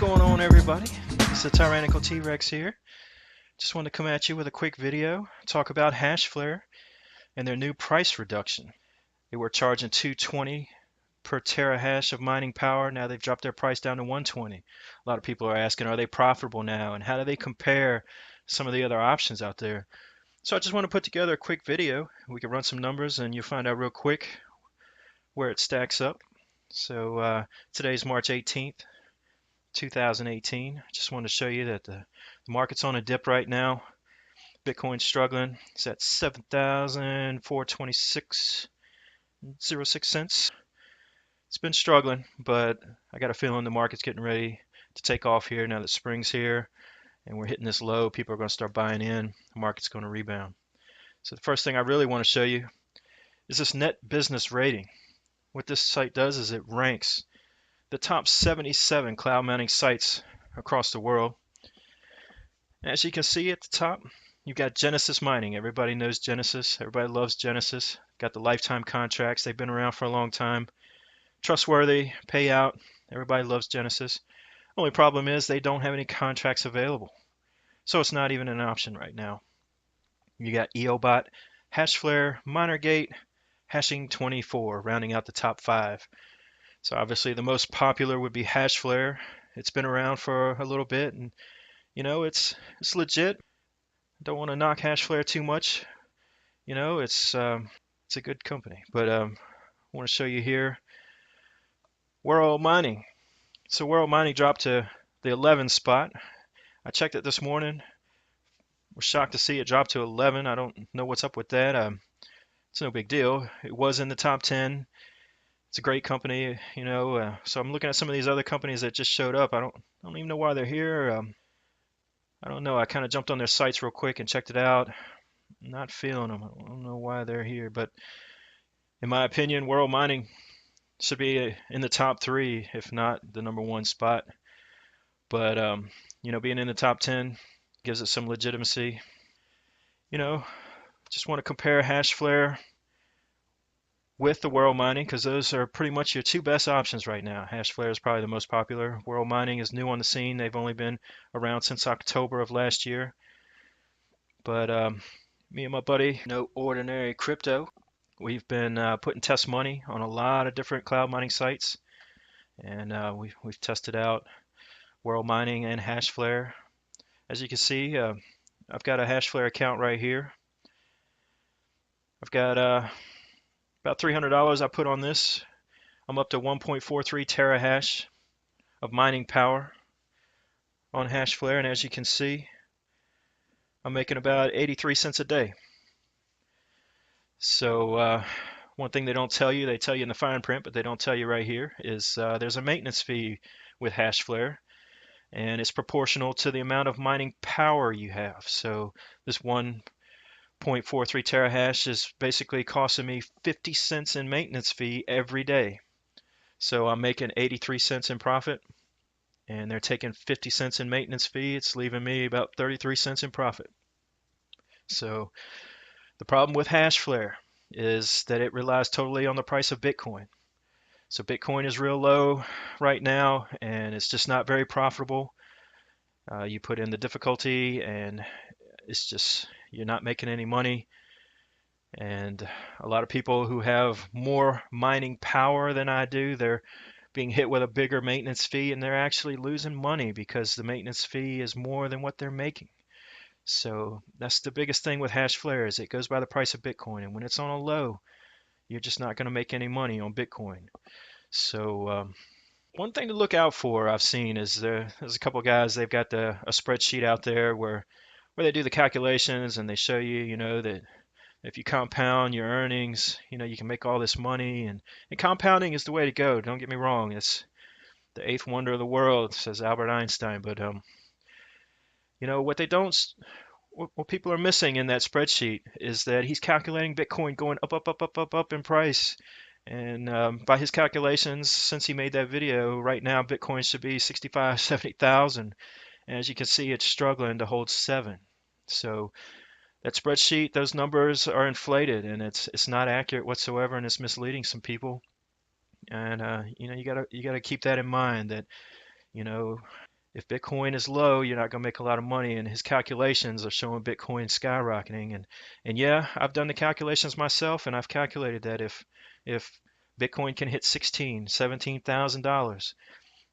going on, everybody? It's the Tyrannical T-Rex here. Just wanted to come at you with a quick video, talk about Hashflare and their new price reduction. They were charging 220 per terahash of mining power. Now they've dropped their price down to 120. A lot of people are asking, are they profitable now? And how do they compare some of the other options out there? So I just want to put together a quick video. We can run some numbers and you'll find out real quick where it stacks up. So today's March 18th. 2018. Just wanted to show you that the market's on a dip right now. Bitcoin's struggling. It's at 7,426.06 cents. It's been struggling, but I got a feeling the market's getting ready to take off here now that spring's here and we're hitting this low. People are going to start buying in. The market's going to rebound. So the first thing I really want to show you is this net business rating. What this site does is it ranks the top 77 cloud mining sites across the world. As you can see at the top, you've got Genesis Mining. Everybody knows Genesis. Everybody loves Genesis. Got the lifetime contracts. They've been around for a long time. Trustworthy, payout. Everybody loves Genesis. Only problem is they don't have any contracts available. So it's not even an option right now. You got EOBot, Hashflare, MinerGate, Hashing 24, rounding out the top 5. So obviously the most popular would be Hashflare. It's been around for a little bit and you know it's legit. Don't want to knock Hashflare too much. You know, it's a good company. But I want to show you here WorldMining. So WorldMining dropped to the 11 spot. I checked it this morning. Was shocked to see it drop to 11. I don't know what's up with that. It's no big deal. It was in the top 10. It's a great company, you know. So I'm looking at some of these other companies that just showed up. I don't even know why they're here. I don't know. I kind of jumped on their sites real quick and checked it out. I'm not feeling them. I don't know why they're here, but in my opinion, WorldMining should be in the top 3, if not the #1 spot. But you know, being in the top 10 gives it some legitimacy. You know, just want to compare Hashflare with the WorldMining because those are pretty much your 2 best options right now. Hashflare is probably the most popular. WorldMining is new on the scene. They've only been around since October of last year. But me and my buddy, No Ordinary Crypto, we've been putting test money on a lot of different cloud mining sites, and we've tested out WorldMining and Hashflare. As you can see, I've got a Hashflare account right here. I've got about $300 I put on this. I'm up to 1.43 terahash of mining power on Hashflare, and as you can see, I'm making about 83 cents a day. So one thing they don't tell you, they tell you in the fine print, but they don't tell you right here, is there's a maintenance fee with Hashflare, and it's proportional to the amount of mining power you have. So this 1.43 terahash is basically costing me 50 cents in maintenance fee every day. So I'm making 83 cents in profit, and they're taking 50 cents in maintenance fee. It's leaving me about 33 cents in profit. So the problem with Hashflare is that it relies totally on the price of Bitcoin. So Bitcoin is real low right now, and it's just not very profitable. You put in the difficulty, and it's just, you're not making any money. And a lot of people who have more mining power than I do, they're being hit with a bigger maintenance fee, and they're actually losing money because the maintenance fee is more than what they're making. So that's the biggest thing with Hashflare, is it goes by the price of Bitcoin, and when it's on a low, you're just not going to make any money on Bitcoin. So one thing to look out for I've seen is there's a couple of guys, they've got a spreadsheet out there where they do the calculations, and they show you, you know, that if you compound your earnings, you know, you can make all this money, and compounding is the way to go. Don't get me wrong. It's the 8th wonder of the world, says Albert Einstein. But you know, what people are missing in that spreadsheet is that he's calculating Bitcoin going up, up, up, up, up, up in price. And by his calculations, since he made that video, right now Bitcoin should be 65, 70,000. And as you can see, it's struggling to hold 7. So that spreadsheet, those numbers are inflated, and it's not accurate whatsoever, and it's misleading some people. And you know, you gotta keep that in mind, that you know, If Bitcoin is low, you're not going to make a lot of money, and his calculations are showing Bitcoin skyrocketing. And yeah, I've done the calculations myself, and I've calculated that if Bitcoin can hit 16, $17,000,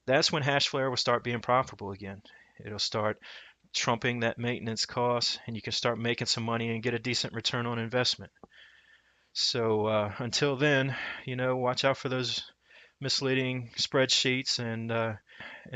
that's when Hashflare will start being profitable again. It'll start trumping that maintenance cost, and you can start making some money and get a decent return on investment. So until then, watch out for those misleading spreadsheets. And I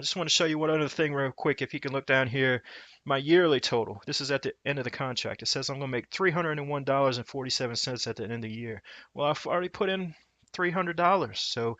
just want to show you one other thing real quick. If you can look down here, my yearly total. This is at the end of the contract. It says I'm going to make $301.47 at the end of the year. Well, I've already put in $300. So,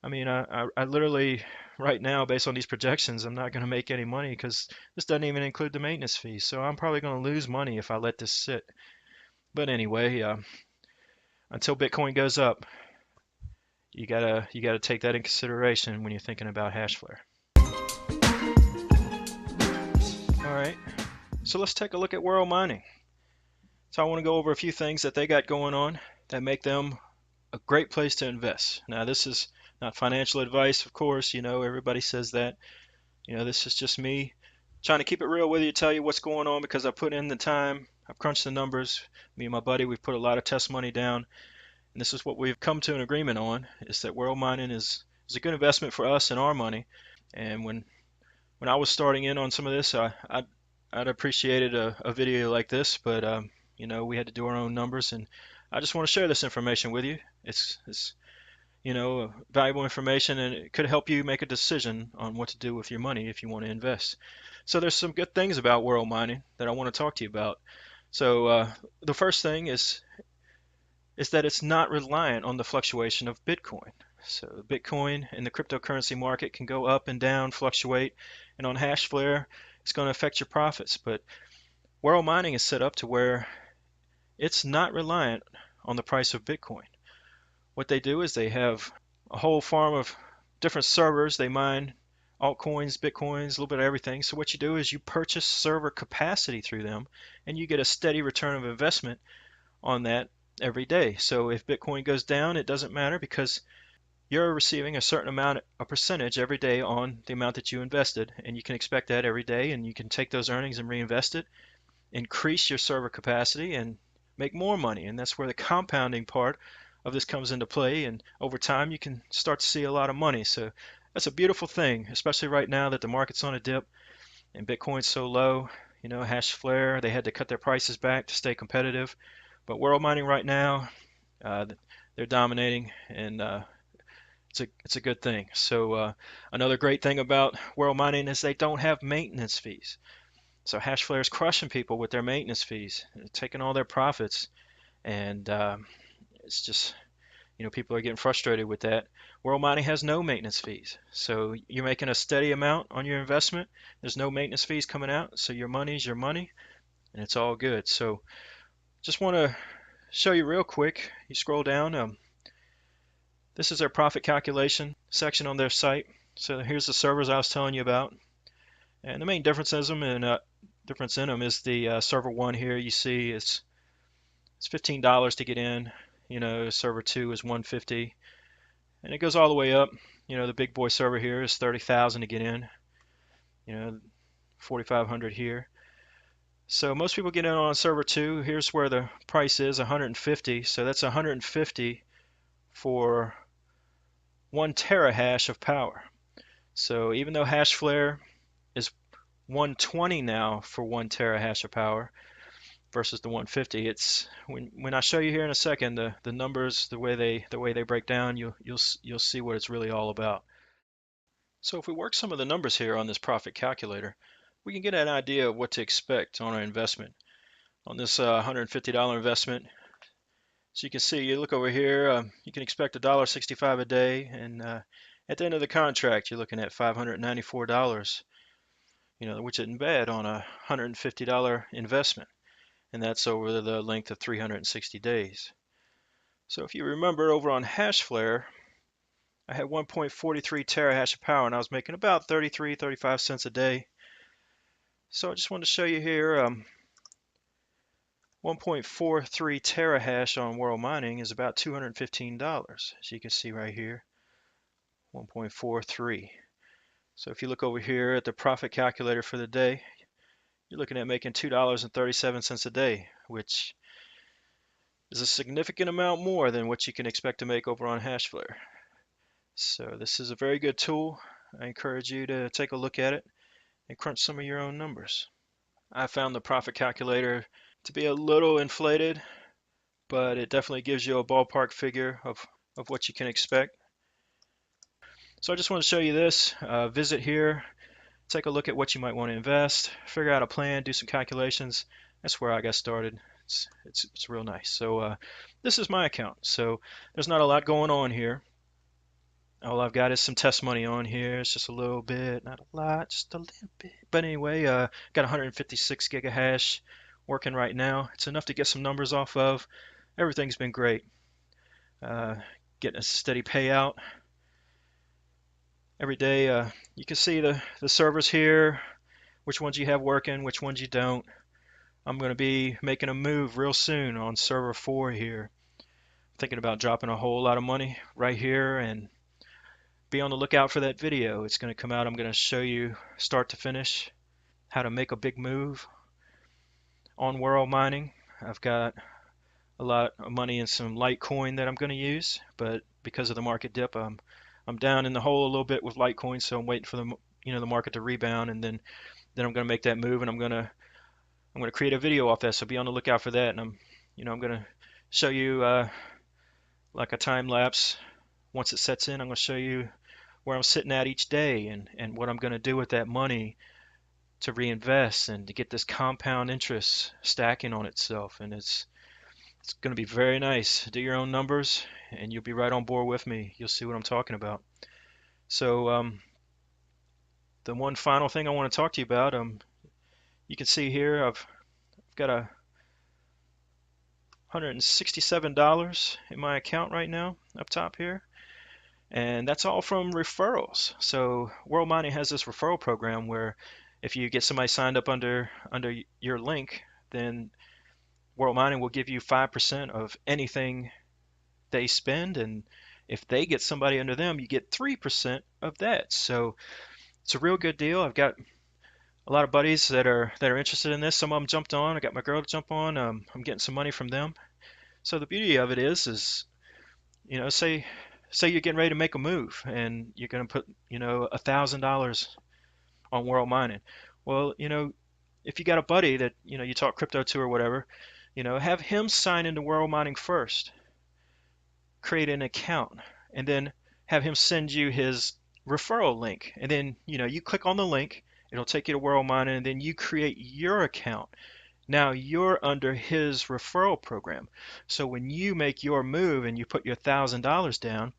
I mean, I literally, right now, based on these projections, I'm not going to make any money because this doesn't even include the maintenance fees. So I'm probably going to lose money if I let this sit. But anyway, until Bitcoin goes up, you gotta take that in consideration when you're thinking about Hashflare. All right, so let's take a look at WorldMining. So I want to go over a few things that they got going on that make them a great place to invest. Now, this is not financial advice, of course. Everybody says that. This is just me trying to keep it real with you, tell you what's going on because I put in the time, I've crunched the numbers. Me and my buddy, we've put a lot of test money down. And this is what we've come to an agreement on, is that WorldMining is a good investment for us and our money. And when I was starting in on some of this, I'd appreciated a video like this, but we had to do our own numbers, and I just want to share this information with you. It's valuable information, and it could help you make a decision on what to do with your money if you want to invest. So there's some good things about WorldMining that I want to talk to you about. So the first thing is that it's not reliant on the fluctuation of Bitcoin. So Bitcoin in the cryptocurrency market can go up and down, fluctuate, and on Hashflare, it's going to affect your profits. But WorldMining is set up to where it's not reliant on the price of Bitcoin. What they do is they have a whole farm of different servers. They mine altcoins, Bitcoins, a little bit of everything. So what you do is you purchase server capacity through them, and you get a steady return of investment on that every day. So if Bitcoin goes down, it doesn't matter because you're receiving a certain amount, a percentage every day on the amount that you invested, and you can expect that every day, and you can take those earnings and reinvest it, increase your server capacity, and make more money. And that's where the compounding part of this comes into play, and over time you can start to see a lot of money. So that's a beautiful thing, especially right now that the market's on a dip and Bitcoin's so low. Hashflare, they had to cut their prices back to stay competitive. But WorldMining right now, they're dominating, and it's a good thing. So another great thing about WorldMining is they don't have maintenance fees. So Hashflare is crushing people with their maintenance fees, taking all their profits, and it's just people are getting frustrated with that. WorldMining has no maintenance fees, so you're making a steady amount on your investment. There's no maintenance fees coming out, so your money's your money, and it's all good. So just want to show you real quick. You scroll down. This is their profit calculation section on their site. So here's the servers I was telling you about, and the main difference in them is the server one here. You see, it's $15 to get in. Server two is $150, and it goes all the way up. The big boy server here is $30,000 to get in. $4,500 here. So most people get in on server two. Here's where the price is, $150. So that's $150 for 1 terahash of power. So even though Hashflare is $120 now for 1 terahash of power versus the $150, it's when I show you here in a second the numbers, the way they break down, you'll see what it's really all about. So if we work some of the numbers here on this profit calculator, we can get an idea of what to expect on our investment. On this $150 investment, so you can see, you look over here, you can expect $1.65 a day, and at the end of the contract, you're looking at $594, which isn't bad on a $150 investment, and that's over the length of 360 days. So if you remember over on Hashflare, I had 1.43 terahash of power, and I was making about 35 cents a day. So I just wanted to show you here, 1.43 terahash on WorldMining is about $215, as you can see right here, 1.43. So if you look over here at the profit calculator for the day, you're looking at making $2.37 a day, which is a significant amount more than what you can expect to make over on Hashflare. So this is a very good tool. I encourage you to take a look at it and crunch some of your own numbers. I found the profit calculator to be a little inflated, but it definitely gives you a ballpark figure of what you can expect. So I just want to show you this. Visit here, take a look at what you might want to invest, figure out a plan, do some calculations. That's where I got started. It's real nice. So this is my account. So there's not a lot going on here. All I've got is some test money on here. It's just a little bit, not a lot, just a little bit. But anyway, got 156 gigahash working right now. It's enough to get some numbers off of. Everything's been great. Uh, Getting a steady payout every day. You can see the servers here, which ones you have working, which ones you don't. I'm going to be making a move real soon on server 4 here. Thinking about dropping a whole lot of money right here, and be on the lookout for that video. It's going to come out. I'm going to show you start to finish how to make a big move on WorldMining. I've got a lot of money in some Litecoin that I'm going to use, but because of the market dip, I'm down in the hole a little bit with Litecoin, so I'm waiting for the market to rebound, and then I'm going to make that move, and I'm going to create a video off that. So be on the lookout for that, and I'm going to show you like a time lapse. Once it sets in, I'm going to show you where I'm sitting at each day, and what I'm going to do with that money to reinvest and to get this compound interest stacking on itself. And it's going to be very nice. Do your own numbers and you'll be right on board with me. You'll see what I'm talking about. So the one final thing I want to talk to you about, you can see here I've got a $167 in my account right now up top here. And that's all from referrals. So WorldMining has this referral program where if you get somebody signed up under your link, then WorldMining will give you 5% of anything they spend, and if they get somebody under them, you get 3% of that. So it's a real good deal. I've got a lot of buddies that are interested in this. Some of them jumped on. I got my girl to jump on. I'm getting some money from them. So the beauty of it is say you're getting ready to make a move and you're going to put $1,000 on WorldMining. Well, if you got a buddy that you talk crypto to or whatever, have him sign into WorldMining first, create an account, and then have him send you his referral link. And then you click on the link, it'll take you to WorldMining, and then you create your account. Now you're under his referral program. So when you make your move and you put your $1,000 down,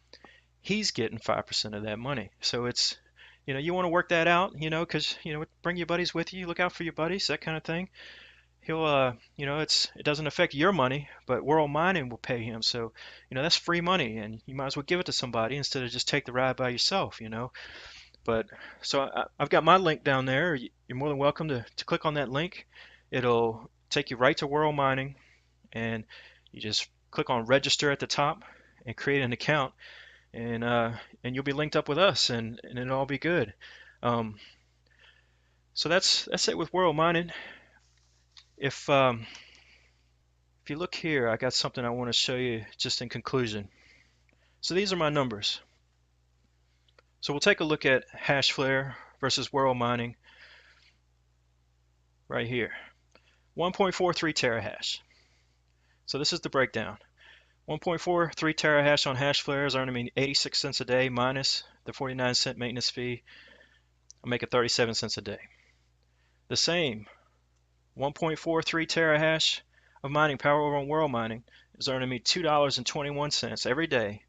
he's getting 5% of that money. So it's, you want to work that out, because, bring your buddies with you, look out for your buddies, that kind of thing. He'll, it doesn't affect your money, but WorldMining will pay him. So, that's free money, and you might as well give it to somebody instead of just take the ride by yourself, But so I've got my link down there. You're more than welcome to click on that link. It'll take you right to WorldMining, and you just click on register at the top and create an account, and you'll be linked up with us, and it'll all be good. So that's it with WorldMining. If you look here, I got something I want to show you just in conclusion. So these are my numbers. So we'll take a look at Hashflare versus WorldMining right here. 1.43 terahash. So this is the breakdown. 1.43 terahash on Hashflare is earning me 86 cents a day minus the 49-cent maintenance fee. I'm making 37 cents a day. The same 1.43 terahash of mining power over on WorldMining is earning me $2.21 every day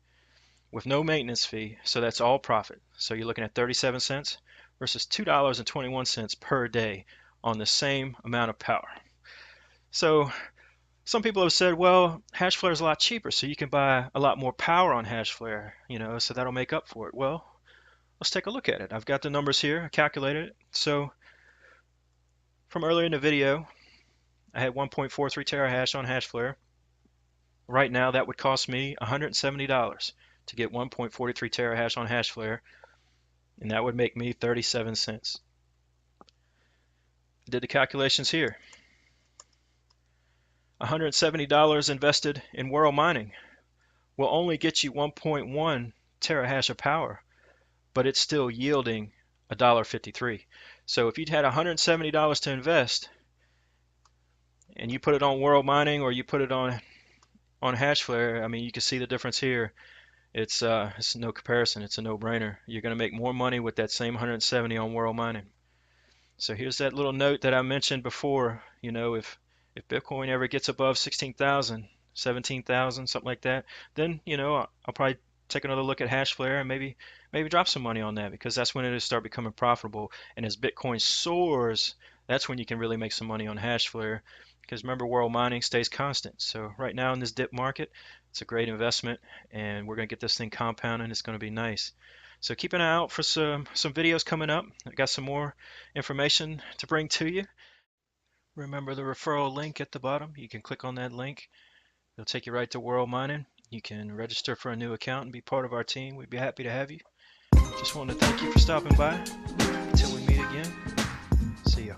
with no maintenance fee, so that's all profit. So you're looking at 37 cents versus $2.21 per day on the same amount of power. So some people have said, well, Hashflare is a lot cheaper, so you can buy a lot more power on Hashflare, so that'll make up for it. Well, let's take a look at it. I've got the numbers here, I calculated it. So from earlier in the video, I had 1.43 terahash on Hashflare. Right now, that would cost me $170 to get 1.43 terahash on Hashflare. and that would make me 37 cents. Did the calculations here. $170 invested in WorldMining will only get you 1.1 terahash of power, but it's still yielding $1.53. So if you'd had $170 to invest and you put it on WorldMining or you put it on Hashflare, I mean, you can see the difference here. It's no comparison. It's a no-brainer. You're going to make more money with that same 170 on WorldMining. So here's that little note that I mentioned before. You know, if Bitcoin ever gets above 16,000, 17,000, something like that, then I'll probably take another look at Hashflare and maybe drop some money on that, because that's when it'll start becoming profitable. And as Bitcoin soars, that's when you can really make some money on Hashflare. Because remember, WorldMining stays constant. So right now in this dip market, it's a great investment, and we're gonna get this thing compounding. It's gonna be nice. So keep an eye out for some videos coming up. I got some more information to bring to you. Remember the referral link at the bottom. You can click on that link. It'll take you right to WorldMining. You can register for a new account and be part of our team. We'd be happy to have you. Just want to thank you for stopping by. Until we meet again, see ya.